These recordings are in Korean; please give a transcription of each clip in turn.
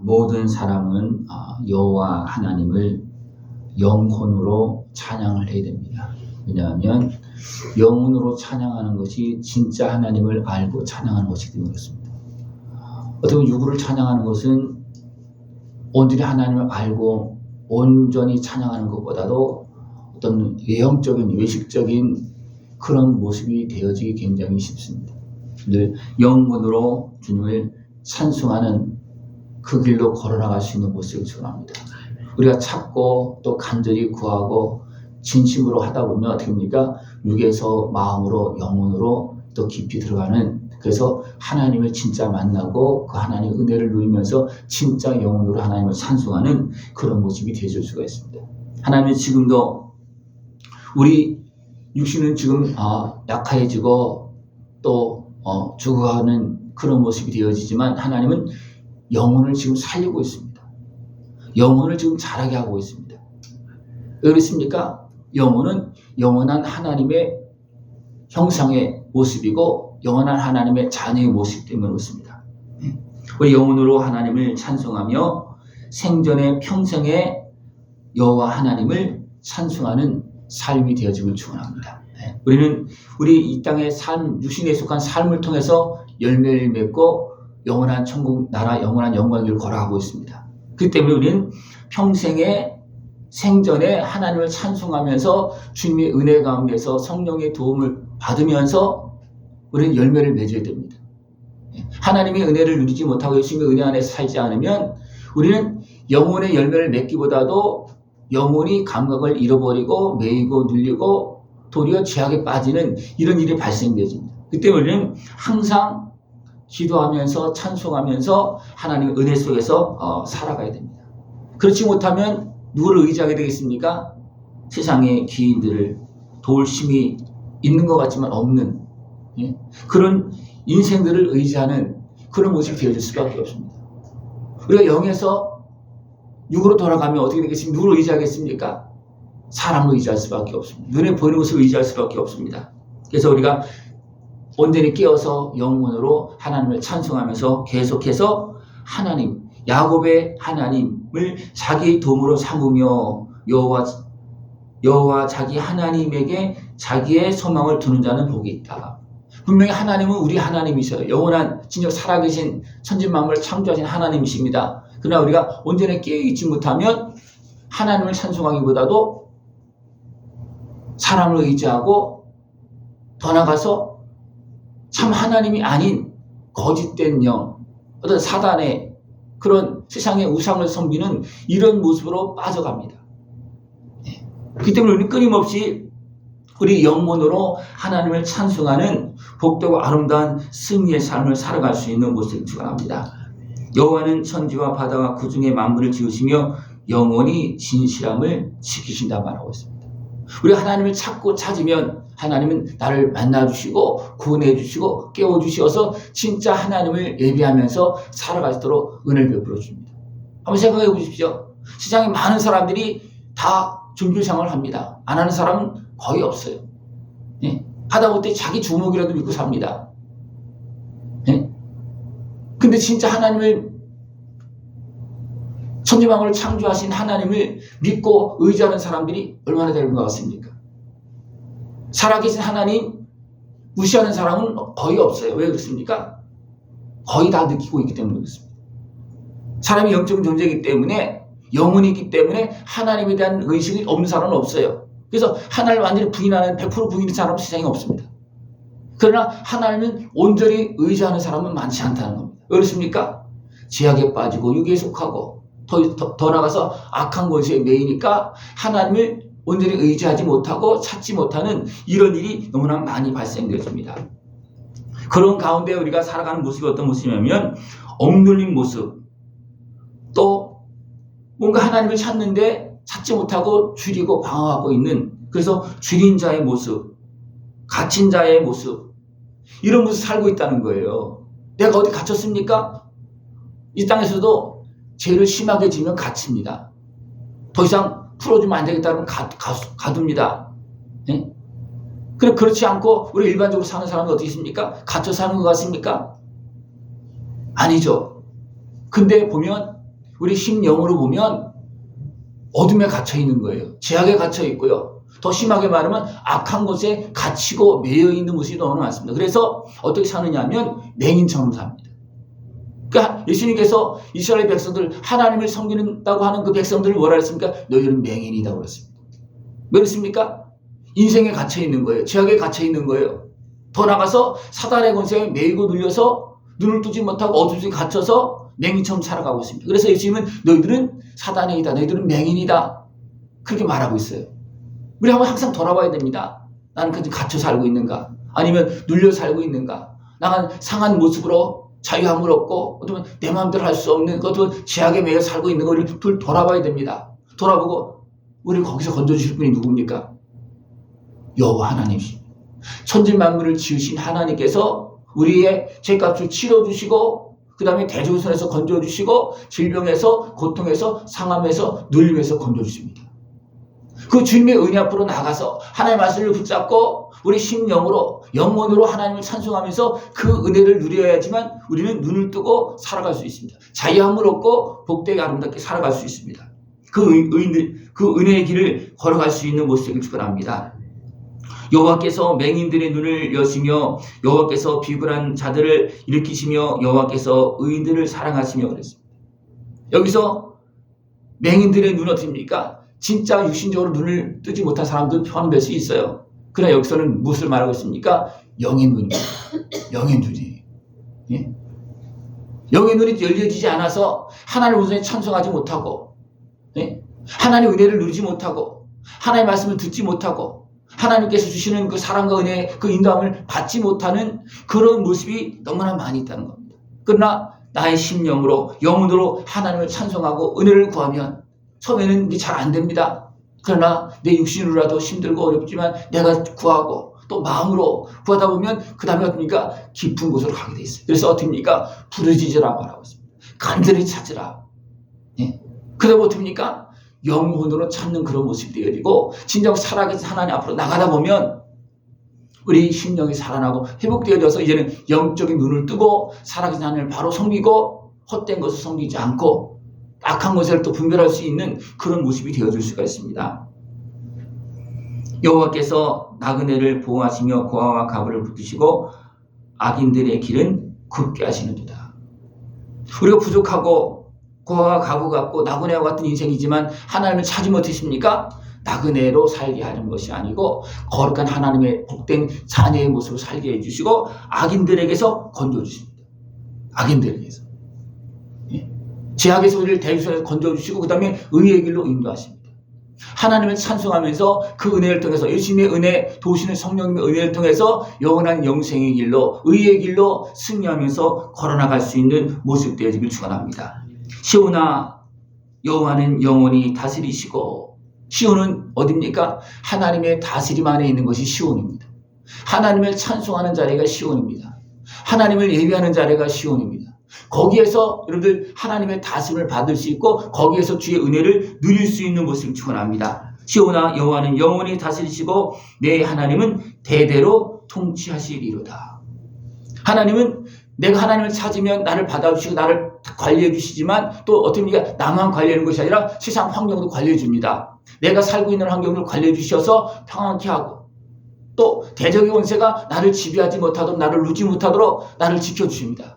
모든 사람은 여호와 하나님을 영혼으로 찬양을 해야 됩니다. 왜냐하면 영혼으로 찬양하는 것이 진짜 하나님을 알고 찬양하는 것이기 때문에 그렇습니다. 어떻게 보면 육으로 찬양하는 것은 온전히 하나님을 알고 온전히 찬양하는 것보다도 어떤 외형적인 외식적인 그런 모습이 되어지기 굉장히 쉽습니다. 늘 영혼으로 주님을 찬송하는 그 길로 걸어나갈 수 있는 모습을 축원합니다. 우리가 찾고 또 간절히 구하고 진심으로 하다 보면 어떻게 됩니까? 육에서 마음으로 영혼으로 또 깊이 들어가는, 그래서 하나님을 진짜 만나고 그 하나님의 은혜를 누리면서 진짜 영혼으로 하나님을 찬송하는 그런 모습이 되어줄 수가 있습니다. 하나님은 지금도 우리 육신은 지금 약해지고 또 죽어가는 그런 모습이 되어지지만 하나님은 영혼을 지금 살리고 있습니다. 영혼을 지금 자라게 하고 있습니다. 왜 그렇습니까? 영혼은 영원한 하나님의 형상의 모습이고 영원한 하나님의 자녀의 모습 때문에 그렇습니다. 우리 영혼으로 하나님을 찬송하며 생전의 평생에 여호와 하나님을 찬송하는 삶이 되어지길 축원합니다. 우리는 우리 이 땅의 삶, 육신에 속한 삶을 통해서 열매를 맺고 영원한 천국 나라, 영원한 영광의 길을 걸어가고 있습니다. 그렇기 때문에 우리는 평생에 생전에 하나님을 찬송하면서 주님의 은혜 가운데서 성령의 도움을 받으면서 우리는 열매를 맺어야 됩니다. 하나님의 은혜를 누리지 못하고 예수님의 은혜 안에 살지 않으면 우리는 영혼의 열매를 맺기보다도 영혼이 감각을 잃어버리고 매이고 눌리고 도리어 죄악에 빠지는 이런 일이 발생되어집니다. 그렇기 때문에 우리는 항상 기도하면서 찬송하면서 하나님의 은혜 속에서 살아가야 됩니다. 그렇지 못하면 누구를 의지하게 되겠습니까? 세상의 기인들을 도울 힘이 있는 것 같지만 없는 그런 인생들을 의지하는 그런 모습이 되어질 수밖에 없습니다. 우리가 영에서 육으로 돌아가면 어떻게 되겠습니까? 누구를 의지하겠습니까? 사람을 의지할 수밖에 없습니다. 눈에 보이는 것을 의지할 수밖에 없습니다. 그래서 우리가 온전히 깨어서 영혼으로 하나님을 찬송하면서 계속해서 하나님, 야곱의 하나님을 자기의 도움으로 삼으며 여호와 자기 하나님에게 자기의 소망을 두는 자는 복이 있다. 분명히 하나님은 우리 하나님이셔요. 영원한 진정 살아계신 천지만물을 창조하신 하나님이십니다. 그러나 우리가 온전히 깨어있지 못하면 하나님을 찬송하기보다도 사람을 의지하고 더 나가서 참 하나님이 아닌 거짓된 영, 어떤 사단의 그런 세상의 우상을 섬기는 이런 모습으로 빠져갑니다. 그렇기 때문에 우리는 끊임없이 우리 영혼으로 하나님을 찬송하는 복되고 아름다운 승리의 삶을 살아갈 수 있는 모습을 축원합니다. 여호와는 천지와 바다와 그 중에 만물을 지으시며 영원히 진실함을 지키신다 말하고 있습니다. 우리가 하나님을 찾고 찾으면 하나님은 나를 만나주시고 구원해주시고 깨워주셔서 진짜 하나님을 예배하면서 살아갈 수 있도록 은혜를 베풀어 줍니다. 한번 생각해 보십시오. 세상에 많은 사람들이 다 종교생활을 합니다. 안 하는 사람은 거의 없어요. 하다못해 자기 주먹이라도 믿고 삽니다. 근데 진짜 하나님을, 천지만물을 창조하신 하나님을 믿고 의지하는 사람들이 얼마나 되는 것 같습니까? 살아계신 하나님 무시하는 사람은 거의 없어요. 왜 그렇습니까? 거의 다 느끼고 있기 때문에 그렇습니다. 사람이 영적인 존재이기 때문에, 영혼이 있기 때문에 하나님에 대한 의식이 없는 사람은 없어요. 그래서 하나님을 완전히 부인하는 100% 부인하는 사람은 세상에 없습니다. 그러나 하나님은 온전히 의지하는 사람은 많지 않다는 겁니다. 왜 그렇습니까? 죄악에 빠지고 육에 속하고 더 나가서 악한 것에 매이니까 하나님을 온전히 의지하지 못하고 찾지 못하는 이런 일이 너무나 많이 발생되어집니다. 그런 가운데 우리가 살아가는 모습이 어떤 모습이냐면 억눌린 모습, 또 뭔가 하나님을 찾는데 찾지 못하고 줄이고 방어하고 있는, 그래서 줄인 자의 모습, 갇힌 자의 모습, 이런 모습 살고 있다는 거예요. 내가 어디 갇혔습니까? 이 땅에서도 죄를 심하게 지면 갇힙니다. 더 이상 풀어주면 안 되겠다면 가둡니다. 그래, 그렇지 않고 우리 일반적으로 사는 사람은 어떻게 있습니까? 갇혀 사는 것 같습니까? 아니죠. 근데 보면 우리 심령으로 보면 어둠에 갇혀 있는 거예요. 죄악에 갇혀 있고요. 더 심하게 말하면 악한 것에 갇히고 매여 있는 모습이 너무 많습니다. 그래서 어떻게 사느냐 하면 맹인처럼 삽니다. 그러니까 예수님께서 이스라엘 백성들, 하나님을 섬긴다고 하는 그 백성들을 뭐라 했습니까? 너희들은 맹인이라고 그랬습니다. 왜 그랬습니까? 인생에 갇혀 있는 거예요. 죄악에 갇혀 있는 거예요. 더 나가서 사단의 권세에 매이고 눌려서 눈을 뜨지 못하고 어둠 속에 갇혀서 맹인처럼 살아가고 있습니다. 그래서 예수님은 너희들은 사단의 이다, 너희들은 맹인이다, 그렇게 말하고 있어요. 우리 한번 항상 돌아봐야 됩니다. 나는 그냥 갇혀 살고 있는가? 아니면 눌려 살고 있는가? 나는 상한 모습으로 자유함을 얻고 어쩌면 내 마음대로 할 수 없는 어떤 죄악에 매여 살고 있는 걸 우리 돌아봐야 됩니다. 돌아보고 우리를 거기서 건져주실 분이 누굽니까? 여호와 하나님이십니다. 천지만물을 지으신 하나님께서 우리의 죄값을 치러주시고 그 다음에 대조선에서 건져주시고 질병에서 고통에서 상함에서 눌림에서 건져주십니다. 그 주님의 은혜 앞으로 나가서 하나님의 말씀을 붙잡고 우리 심령으로 영혼으로 하나님을 찬송하면서 그 은혜를 누려야지만 우리는 눈을 뜨고 살아갈 수 있습니다. 자유함을 얻고 복되게 아름답게 살아갈 수 있습니다. 그 은혜의 길을 걸어갈 수 있는 모습을 축원합니다. 여호와께서 맹인들의 눈을 여시며 여호와께서 비굴한 자들을 일으키시며 여호와께서 의인들을 사랑하시며 그랬습니다. 여기서 맹인들의 눈은 어떻습니까? 진짜 육신적으로 눈을 뜨지 못한 사람도 포함될 수 있어요. 그러나 여기서는 무엇을 말하고 있습니까? 영의 눈입니다. 영의 눈이. 예? 영의 눈이 열려지지 않아서 하나님의 우선에 찬송하지 못하고, 예? 하나님의 은혜를 누리지 못하고, 하나님의 말씀을 듣지 못하고, 하나님께서 주시는 그 사랑과 은혜, 그 인도함을 받지 못하는 그런 모습이 너무나 많이 있다는 겁니다. 그러나 나의 심령으로, 영혼으로 하나님을 찬송하고 은혜를 구하면 처음에는 이게 잘 안 됩니다. 그러나 내 육신으로라도 힘들고 어렵지만 내가 구하고 또 마음으로 구하다 보면 그 다음에 어떻습니까? 깊은 곳으로 가게 돼 있어요. 그래서 어떻습니까? 부르짖으라 말하고 있습니다. 간절히 찾으라. 예? 그러다 보면 어떻습니까? 영혼으로 찾는 그런 모습이 되어지고 진정 살아계신 하나님 앞으로 나가다 보면 우리 심령이 살아나고 회복되어져서 이제는 영적인 눈을 뜨고 살아계신 하나님을 바로 섬기고 헛된 것을 섬기지 않고 악한 것을 또 분별할 수 있는 그런 모습이 되어줄 수가 있습니다. 여호와께서 나그네를 보호하시며 고아와 가부를 붙드시고 악인들의 길은 굽게 하시는도다. 우리가 부족하고 고아와 가부 같고 나그네와 같은 인생이지만 하나님을 찾지 못했습니까? 나그네로 살게 하는 것이 아니고 거룩한 하나님의 복된 자녀의 모습으로 살게 해주시고 악인들에게서 건져주십니다. 악인들에게서. 죄악에서 우리를 대주선에서 건져주시고 그 다음에 의의 길로 인도하십니다. 하나님을 찬송하면서 그 은혜를 통해서 예수님의 은혜, 도우시는 성령님의 은혜를 통해서 영원한 영생의 길로 의의 길로 승리하면서 걸어나갈 수 있는 모습 되어지길 축원합니다. 시온아 여호와는 영원히 다스리시고 시온은 어디입니까? 하나님의 다스림 안에 있는 것이 시온입니다. 하나님을 찬송하는 자리가 시온입니다. 하나님을 예배하는 자리가 시온입니다. 거기에서 여러분들 하나님의 다스림을 받을 수 있고 거기에서 주의 은혜를 누릴 수 있는 모습을 축원합니다. 시온아 여호와는 영원히 다스리시고 내 하나님은 대대로 통치하시리로다. 하나님은 내가 하나님을 찾으면 나를 받아주시고 나를 관리해 주시지만 또 어떻습니까? 나만 관리하는 것이 아니라 세상 환경도 관리해 줍니다. 내가 살고 있는 환경을 관리해 주셔서 평안케 하고 또 대적의 권세가 나를 지배하지 못하도록 나를 누지 못하도록 나를 지켜주십니다.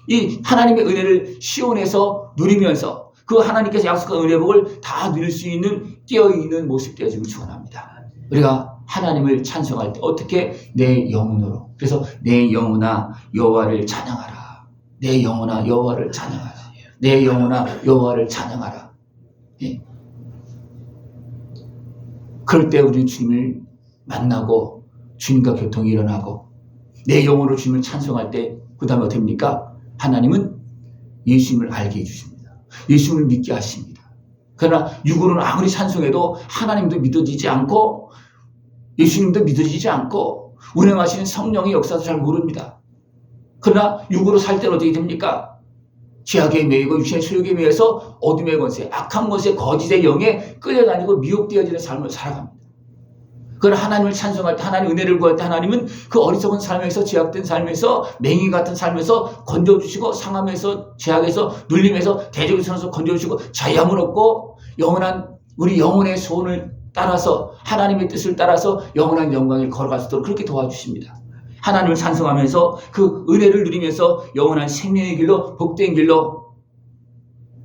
이 하나님의 은혜를 시온에서 누리면서 그 하나님께서 약속한 은혜복을 다 누릴 수 있는 깨어있는 모습 되어지길 축원합니다. 우리가 하나님을 찬송할 때 어떻게? 내 영혼으로. 그래서 내 영혼아 여호와를 찬양하라. 내 영혼아 여호와를 찬양하라. 내 영혼아 여호와를 찬양하라. 예. 그럴 때 우리 주님을 만나고 주님과 교통이 일어나고 내 영혼으로 주님을 찬송할 때 그 다음에 어떻게 됩니까? 하나님은 예수님을 알게 해주십니다. 예수님을 믿게 하십니다. 그러나 육으로는 아무리 찬송해도 하나님도 믿어지지 않고 예수님도 믿어지지 않고 운행하시는 성령의 역사도 잘 모릅니다. 그러나 육으로 살 때는 어떻게 됩니까? 죄악에 매이고 육신의 소욕에 매여서 어둠의 권세, 악한 것에 거짓의 영에 끌려다니고 미혹되어지는 삶을 살아갑니다. 그걸 하나님을 찬송할 때, 하나님 은혜를 구할 때 하나님은 그 어리석은 삶에서, 제약된 삶에서, 맹인 같은 삶에서 건져주시고, 상함에서, 제약에서, 눌림에서, 대적에서 건져주시고, 자유함을 얻고 영원한 우리 영혼의 소원을 따라서, 하나님의 뜻을 따라서 영원한 영광을 걸어갈 수 있도록 그렇게 도와주십니다. 하나님을 찬송하면서 그 은혜를 누리면서 영원한 생명의 길로, 복된 길로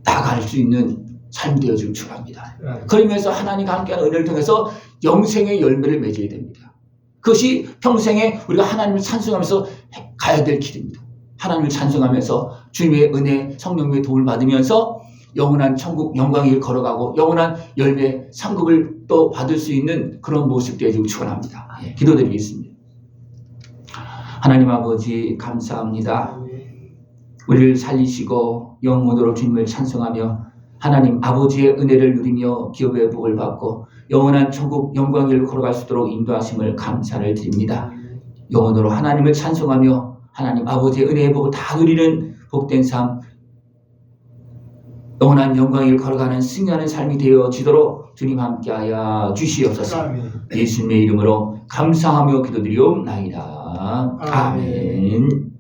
나갈 수 있는 삶이 되어지길 축원합니다. 그러면서 하나님과 함께하는 은혜를 통해서 영생의 열매를 맺어야 됩니다. 그것이 평생에 우리가 하나님을 찬송하면서 가야 될 길입니다. 하나님을 찬송하면서 주님의 은혜, 성령의 도움을 받으면서 영원한 천국 영광의 길 걸어가고 영원한 열매, 상급을 또 받을 수 있는 그런 모습 되어지길 축원합니다. 기도드리겠습니다. 하나님 아버지 감사합니다. 우리를 살리시고 영원으로 주님을 찬송하며 하나님 아버지의 은혜를 누리며 기업의 복을 받고 영원한 천국 영광의 길을 걸어갈 수 있도록 인도하심을 감사를 드립니다. 영원으로 하나님을 찬송하며 하나님 아버지의 은혜의 복을 다 누리는 복된 삶, 영원한 영광의 길을 걸어가는 승리하는 삶이 되어지도록 주님 함께하여 주시옵소서. 예수님의 이름으로 감사하며 기도드리옵나이다. 아멘.